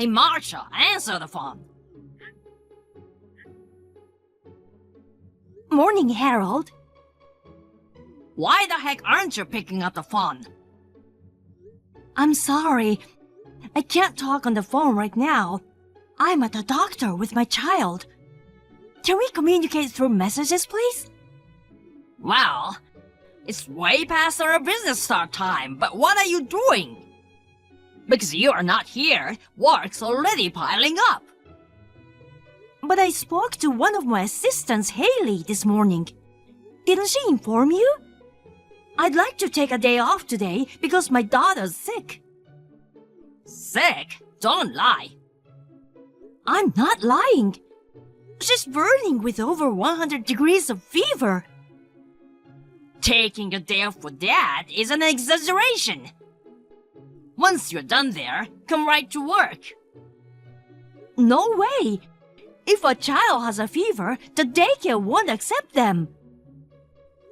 Hey, Marcia, answer the phone. Morning, Harold. Why the heck aren't you picking up the phone? I'm sorry. I can't talk on the phone right now. I'm at the doctor with my child. Can we communicate through messages, please? Well, it's way past our business start time, but what are you doing? Because you are not here, work's already piling up. But I spoke to one of my assistants, Haley, this morning. Didn't she inform you? I'd like to take a day off today because my daughter's sick. Sick? Don't lie. I'm not lying. She's burning with over 100 degrees of fever. Taking a day off for that is an exaggeration. Once you're done there, come right to work. No way. If a child has a fever, the daycare won't accept them.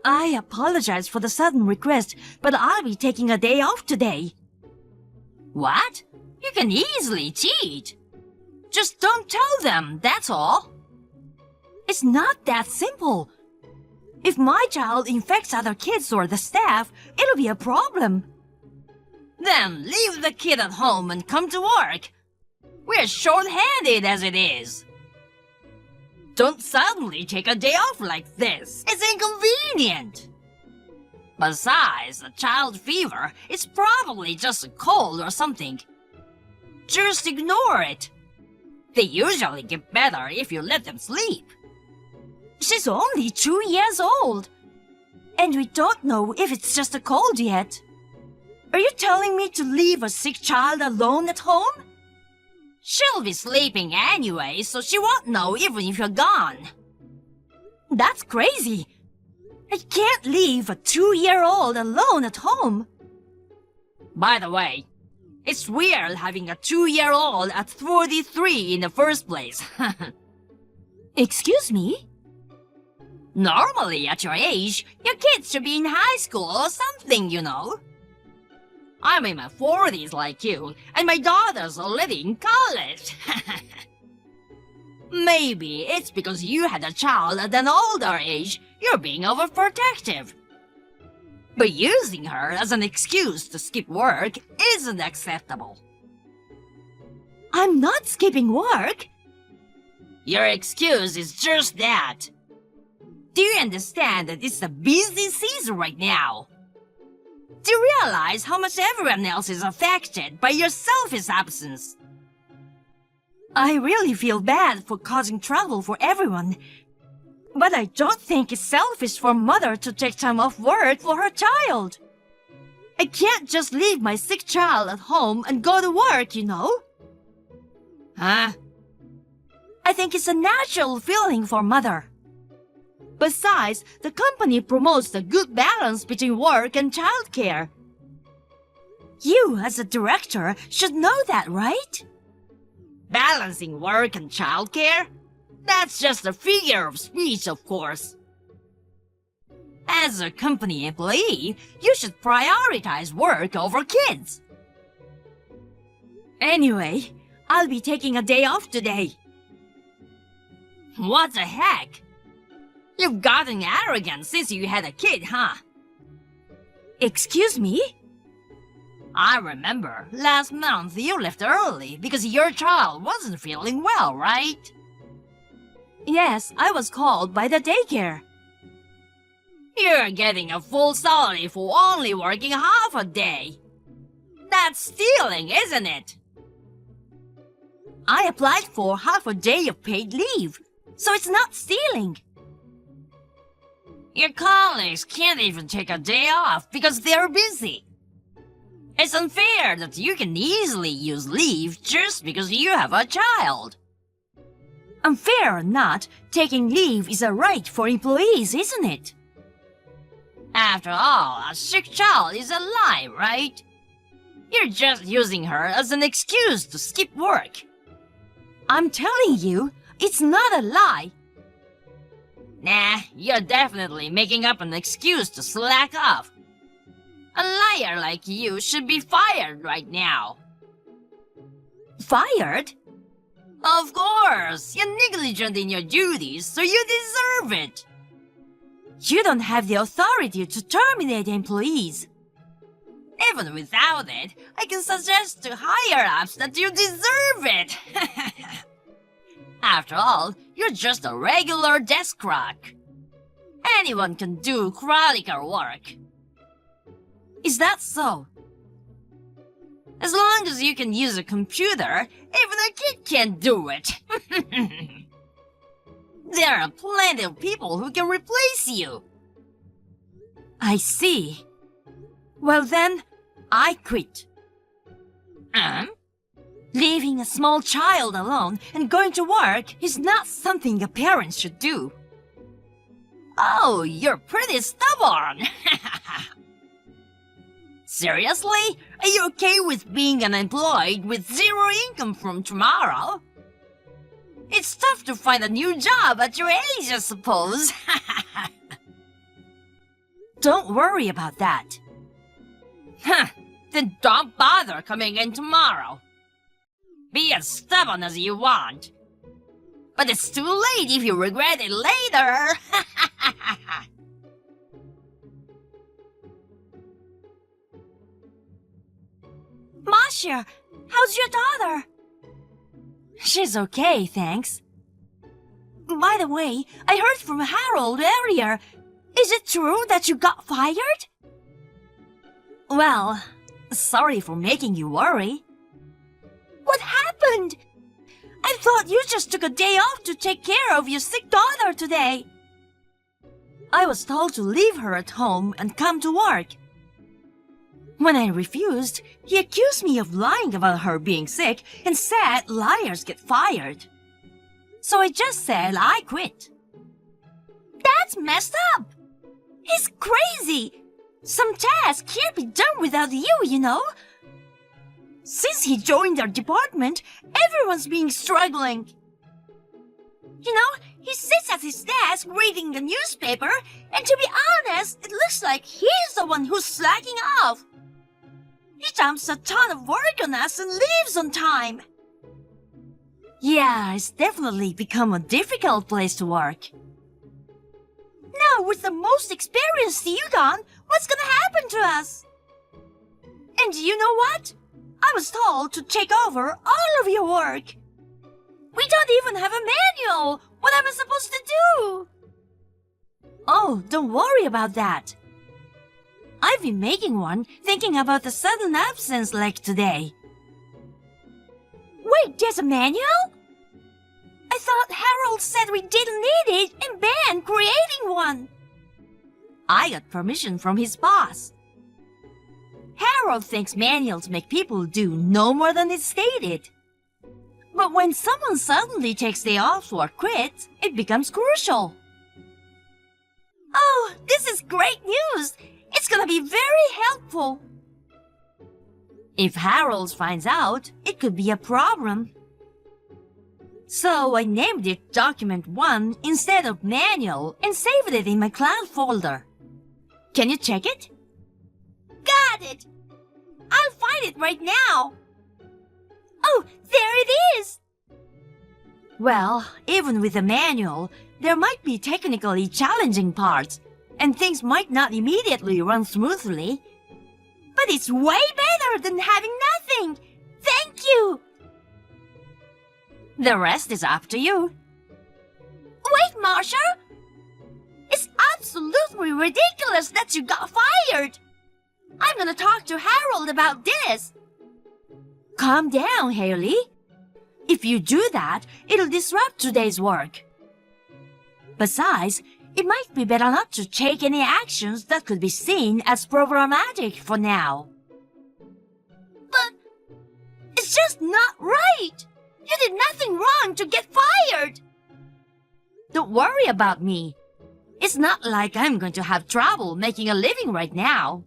I apologize for the sudden request, but I'll be taking a day off today. What? You can easily cheat. Just don't tell them, that's all. It's not that simple. If my child infects other kids or the staff, it'll be a problem. Then leave the kid at home and come to work. We're short-handed as it is. Don't suddenly take a day off like this. It's inconvenient. Besides, a child fever is probably just a cold or something. Just ignore it. They usually get better if you let them sleep. She's only 2 years old. And we don't know if it's just a cold yet. Are you telling me to leave a sick child alone at home? She'll be sleeping anyway, so she won't know even if you're gone. That's crazy. I can't leave a 2-year-old alone at home. By the way, it's weird having a 2-year-old at 43 in the first place. Excuse me? Normally, at your age, your kids should be in high school or something, you know. I'm in my 40s like you, and my daughter's already in college. Maybe it's because you had a child at an older age, you're being overprotective. But using her as an excuse to skip work isn't acceptable. I'm not skipping work. Your excuse is just that. Do you understand that it's a busy season right now? Do you realize how much everyone else is affected by your selfish absence? I really feel bad for causing trouble for everyone. But I don't think it's selfish for a mother to take time off work for her child. I can't just leave my sick child at home and go to work, you know? Huh? I think it's a natural feeling for a mother. Besides, the company promotes the good balance between work and childcare. You, as a director, should know that, right? Balancing work and childcare? That's just a figure of speech, of course. As a company employee, you should prioritize work over kids. Anyway, I'll be taking a day off today. What the heck? You've gotten arrogant since you had a kid, huh? Excuse me? I remember, last month you left early because your child wasn't feeling well, right? Yes, I was called by the daycare. You're getting a full salary for only working half a day. That's stealing, isn't it? I applied for half a day of paid leave, so it's not stealing. Your colleagues can't even take a day off because they're busy. It's unfair that you can easily use leave just because you have a child. Unfair or not, taking leave is a right for employees, isn't it? After all, a sick child is a lie, right? You're just using her as an excuse to skip work. I'm telling you, it's not a lie. Nah, you're definitely making up an excuse to slack off. A liar like you should be fired right now. Fired? Of course! You're negligent in your duties, so you deserve it! You don't have the authority to terminate employees. Even without it, I can suggest to higher-ups that you deserve it! After all, you're just a regular desk clerk. Anyone can do clerical work. Is that so? As long as you can use a computer, even a kid can do it. There are plenty of people who can replace you. I see. Well then, I quit. Leaving a small child alone and going to work is not something a parent should do. Oh, you're pretty stubborn. Seriously? Are you okay with being unemployed with zero income from tomorrow? It's tough to find a new job at your age, I suppose. Don't worry about that. Huh, then don't bother coming in tomorrow. Be as stubborn as you want. But it's too late if you regret it later. Masha, how's your daughter? She's okay, thanks. By the way, I heard from Harold earlier. Is it true that you got fired? Well, sorry for making you worry. What happened? I thought you just took a day off to take care of your sick daughter today. I was told to leave her at home and come to work. When I refused, he accused me of lying about her being sick and said liars get fired. So I just said I quit. That's messed up. He's crazy. Some tasks can't be done without you, you know. Since he joined our department, everyone's been struggling. You know, he sits at his desk reading the newspaper, and to be honest, it looks like he's the one who's slacking off. He dumps a ton of work on us and leaves on time. Yeah, it's definitely become a difficult place to work. Now, with the most experienced Yudon, what's gonna happen to us? And you know what? I was told to take over all of your work. We don't even have a manual. What am I supposed to do? Oh, don't worry about that. I've been making one, thinking about the sudden absence like today. Wait, there's a manual? I thought Harold said we didn't need it and banned creating one. I got permission from his boss. Harold thinks manuals make people do no more than is stated. But when someone suddenly takes day off or quits, it becomes crucial. Oh, this is great news! It's gonna be very helpful. If Harold finds out, it could be a problem. So I named it Document 1 instead of Manual and saved it in my cloud folder. Can you check it? Got it! I'll find it right now. Oh, there it is! Well, even with the manual, there might be technically challenging parts, and things might not immediately run smoothly. But it's way better than having nothing! Thank you! The rest is up to you. Wait, Marsha! It's absolutely ridiculous that you got fired! I'm gonna talk to Harold about this. Calm down, Haley. If you do that, it'll disrupt today's work. Besides, it might be better not to take any actions that could be seen as problematic for now. But it's just not right. You did nothing wrong to get fired. Don't worry about me. It's not like I'm going to have trouble making a living right now.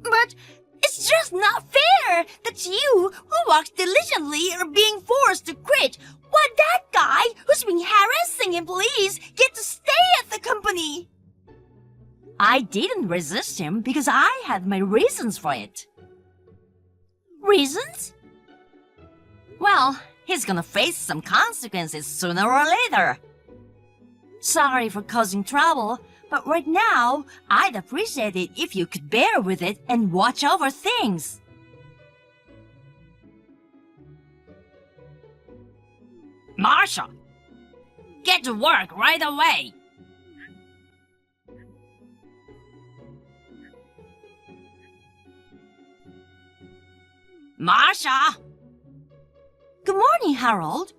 But it's just not fair that you, who works diligently, are being forced to quit, while that guy who's been harassing employees get to stay at the company. I didn't resist him because I had my reasons for it. Reasons? Well, he's gonna face some consequences sooner or later. Sorry for causing trouble, but right now, I'd appreciate it if you could bear with it and watch over things. Marsha, get to work right away. Marsha, Good morning, Harold.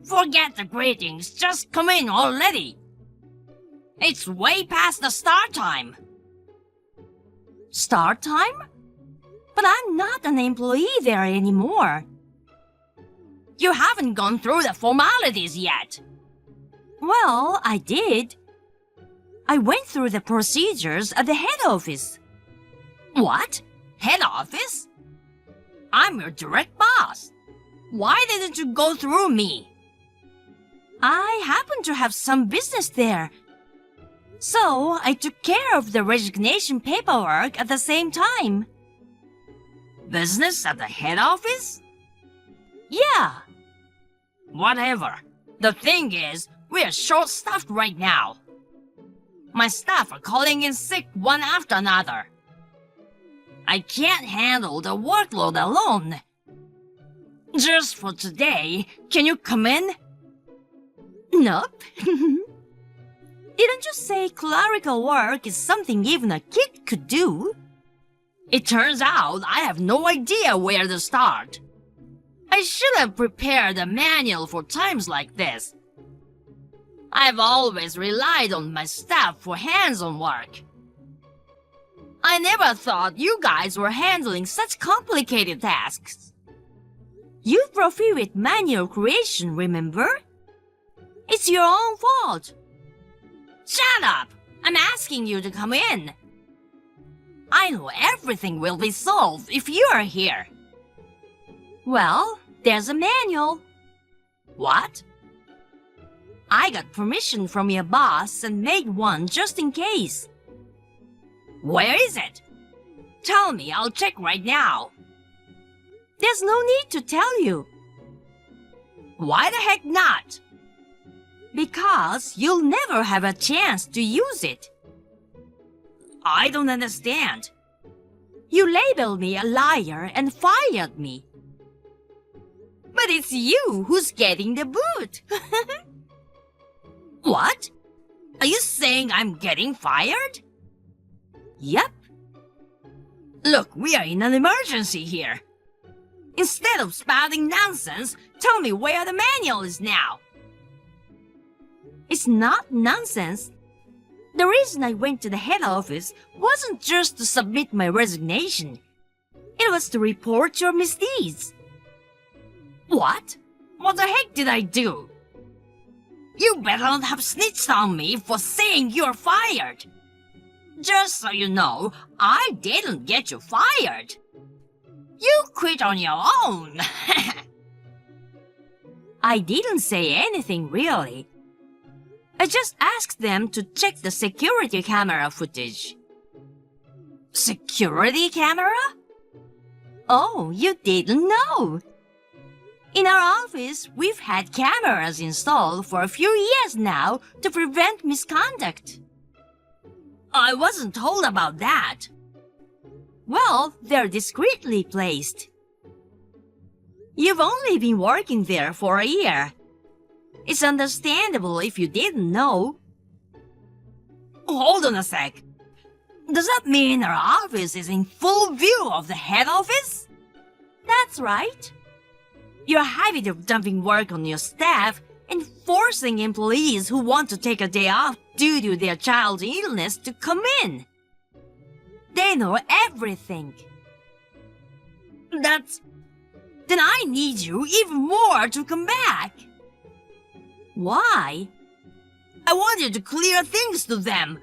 forget the greetings. Just come in already. It's way past the start time. Start time? But I'm not an employee there anymore. You haven't gone through the formalities yet. Well, I did. I went through the procedures at the head office. What? Head office? I'm your direct boss. Why didn't you go through me? I happen to have some business there. So I took care of the resignation paperwork at the same time. Business at the head office? Yeah. Whatever. The thing is, we're short-staffed right now. My staff are calling in sick one after another. I can't handle the workload alone. Just for today, can you come in? Nope. Didn't you say clerical work is something even a kid could do? It turns out I have no idea where to start. I should have prepared a manual for times like this. I've always relied on my staff for hands-on work. I never thought you guys were handling such complicated tasks. You prohibit manual creation, remember? It's your own fault. Shut up! I'm asking you to come in. I know everything will be solved if you are here. Well, there's a manual. What? I got permission from your boss and made one just in case. Where is it? Tell me, I'll check right now. There's no need to tell you. Why the heck not? Because you'll never have a chance to use it. I don't understand. You labeled me a liar and fired me. But it's you who's getting the boot. What? Are you saying I'm getting fired? Yep. Look, we are in an emergency here. Instead of spouting nonsense, tell me where the manual is now. It's not nonsense. The reason I went to the head office wasn't just to submit my resignation. It was to report your misdeeds. What? What the heck did I do? You better not have snitched on me for saying you're fired. Just so you know, I didn't get you fired. You quit on your own. I didn't say anything really. I just asked them to check the security camera footage. Security camera? Oh, you didn't know? In our office, we've had cameras installed for a few years now to prevent misconduct. I wasn't told about that. Well, they're discreetly placed. You've only been working there for a year. It's understandable if you didn't know. Hold on a sec. Does that mean our office is in full view of the head office? That's right. Your habit of dumping work on your staff and forcing employees who want to take a day off due to their child's illness to come in. They know everything. Then I need you even more to come back. Why? I want you to clear things to them.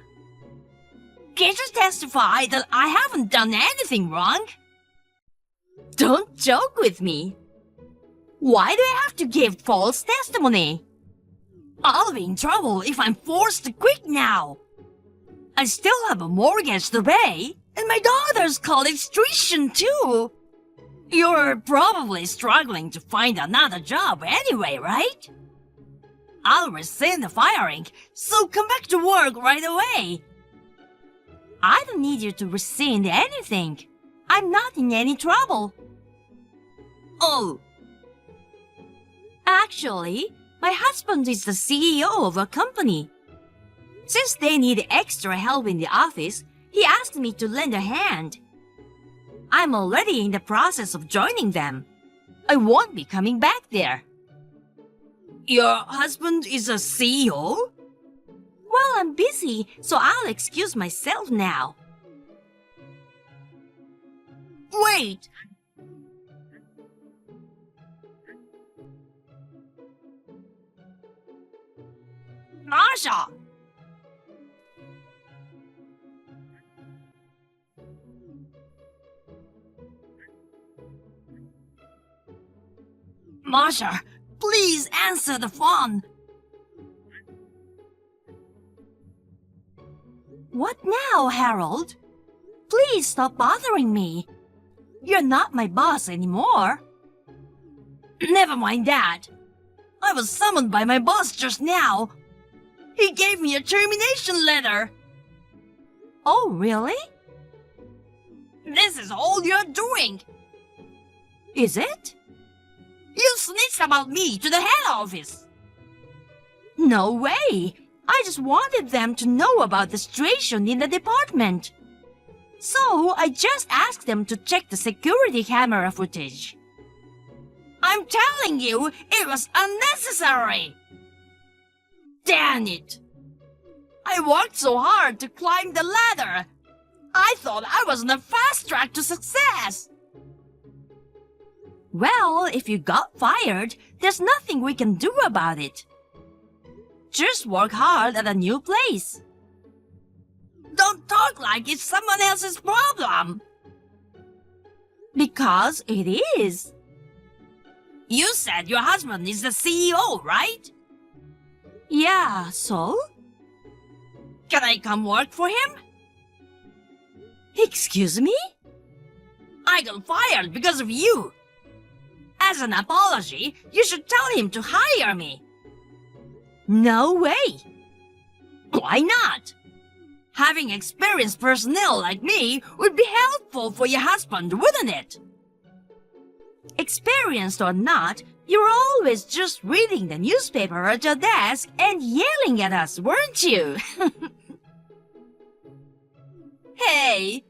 Can't you testify that I haven't done anything wrong? Don't joke with me. Why do I have to give false testimony? I'll be in trouble if I'm forced to quit now. I still have a mortgage to pay, and my daughter's college tuition too. You're probably struggling to find another job anyway, right? I'll rescind the firing, so come back to work right away. I don't need you to rescind anything. I'm not in any trouble. Oh, Actually, my husband is the CEO of a company. Since they need extra help in the office, he asked me to lend a hand. I'm already in the process of joining them. I won't be coming back there. your husband is a CEO? Well, I'm busy, so I'll excuse myself now. Wait! Marsha! Marsha, please answer the phone. What now, Harold? Please stop bothering me. You're not my boss anymore. Never mind that. I was summoned by my boss just now. He gave me a termination letter. Oh, really? This is all you're doing. Is it? You snitched about me to the head office. No way. I just wanted them to know about the situation in the department. So I just asked them to check the security camera footage. I'm telling you, it was unnecessary. Damn it. I worked so hard to climb the ladder. I thought I was on a fast track to success. Well, if you got fired, there's nothing we can do about it. Just work hard at a new place. Don't talk like it's someone else's problem. Because it is. You said your husband is the CEO, right? Yeah, so? Can I come work for him? Excuse me? I got fired because of you. As an apology, you should tell him to hire me. No way. Why not? Having experienced personnel like me would be helpful for your husband, wouldn't it? Experienced or not, you were always just reading the newspaper at your desk and yelling at us, weren't you? Hey,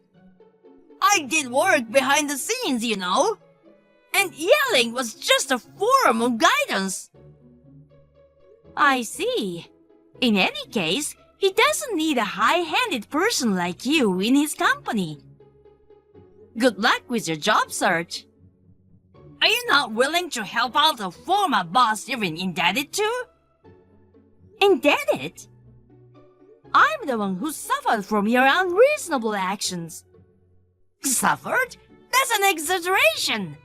I did work behind the scenes, you know. And yelling was just a form of guidance. I see. In any case, he doesn't need a high-handed person like you in his company. Good luck with your job search. Are you not willing to help out a former boss you've been indebted to? Indebted? I'm the one who suffered from your unreasonable actions. Suffered? That's an exaggeration.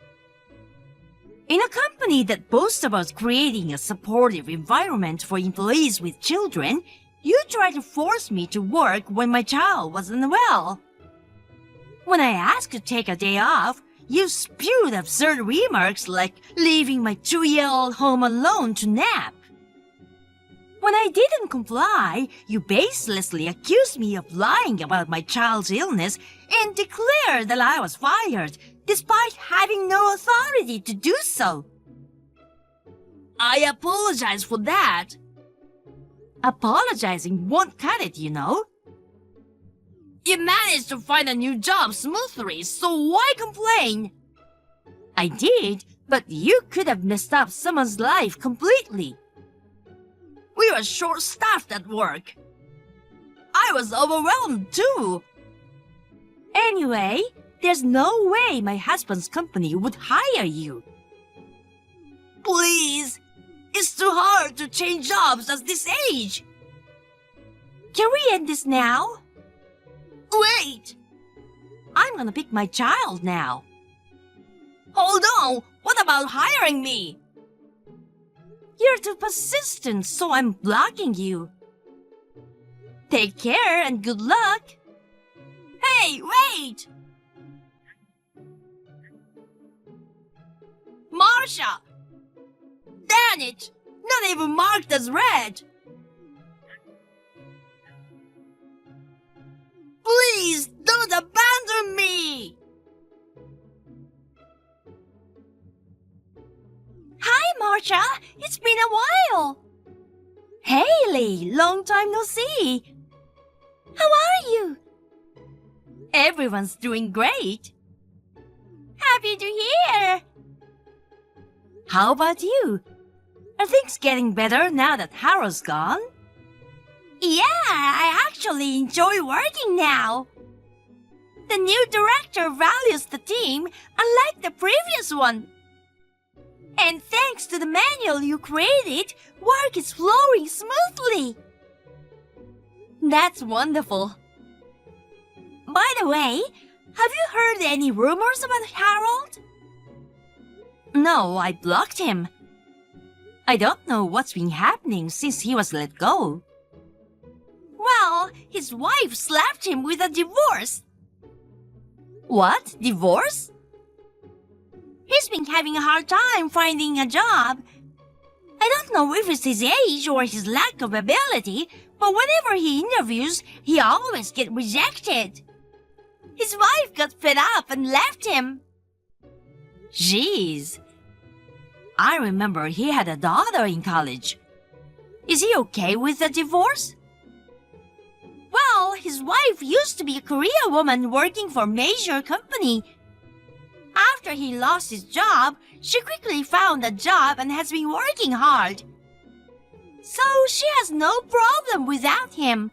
In a company that boasts about creating a supportive environment for employees with children, you tried to force me to work when my child was unwell. When I asked to take a day off, you spewed absurd remarks like leaving my 2-year-old home alone to nap. When I didn't comply, you baselessly accused me of lying about my child's illness and declared that I was fired, despite having no authority to do so. I apologize for that. Apologizing won't cut it, you know. You managed to find a new job smoothly, so why complain? I did, but you could have messed up someone's life completely. We were short-staffed at work. I was overwhelmed too. Anyway, there's no way my husband's company would hire you. Please, it's too hard to change jobs at this age. Can we end this now? Wait! I'm gonna pick my child now. Hold on, what about hiring me? You're too persistent, so I'm blocking you. Take care and good luck. Hey, wait! Marcia! Damn it! Not even marked as red! Please, don't abandon me! Hi, Marcia. It's been a while. Haley, long time no see. How are you? Everyone's doing great. Happy to hear. How about you? Are things getting better now that Harold's gone? Yeah, I actually enjoy working now. The new director values the team unlike the previous one. And thanks to the manual you created, work is flowing smoothly. That's wonderful. By the way, have you heard any rumors about Harold? No, I blocked him. I don't know what's been happening since he was let go. Well, his wife slapped him with a divorce. What? Divorce? He's been having a hard time finding a job. I don't know if it's his age or his lack of ability, but whenever he interviews, he always gets rejected. His wife got fed up and left him. Jeez. I remember he had a daughter in college. Is he okay with the divorce? Well, his wife used to be a career woman working for a major company. After he lost his job, she quickly found a job and has been working hard. So she has no problem without him.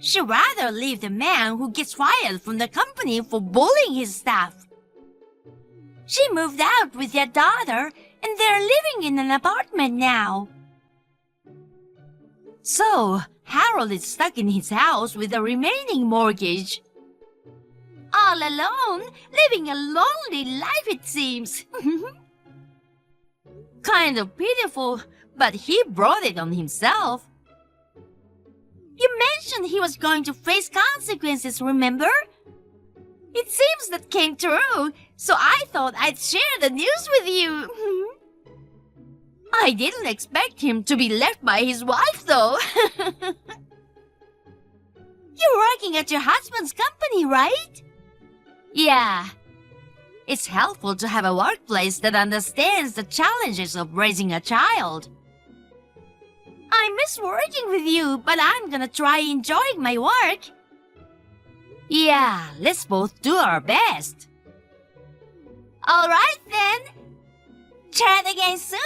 She'd rather leave the man who gets fired from the company for bullying his staff. She moved out with their daughter and they're living in an apartment now. So, Harold is stuck in his house with the remaining mortgage. All alone, living a lonely life it seems. Kind of pitiful, but he brought it on himself. You mentioned he was going to face consequences, remember? It seems that came true, so I thought I'd share the news with you. I didn't expect him to be left by his wife, though. You're working at your husband's company, right? Yeah. It's helpful to have a workplace that understands the challenges of raising a child. I miss working with you, but I'm gonna try enjoying my work. Yeah, let's both do our best. All right, then. Chat again soon.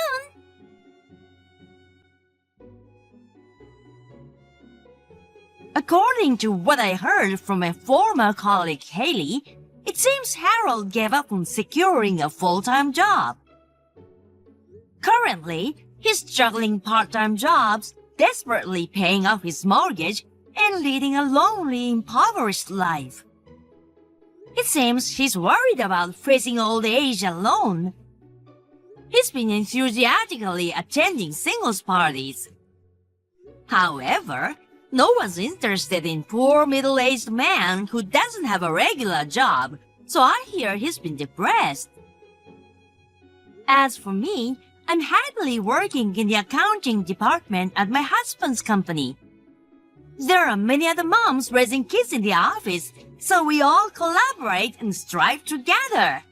According to what I heard from a former colleague, Haley, it seems Harold gave up on securing a full-time job. Currently, he's juggling part-time jobs, desperately paying off his mortgage, and leading a lonely, impoverished life. It seems he's worried about facing old age alone. He's been enthusiastically attending singles parties. However, no one's interested in poor middle-aged man who doesn't have a regular job, so I hear he's been depressed. As for me, I'm happily working in the accounting department at my husband's company. There are many other moms raising kids in the office, so we all collaborate and strive together.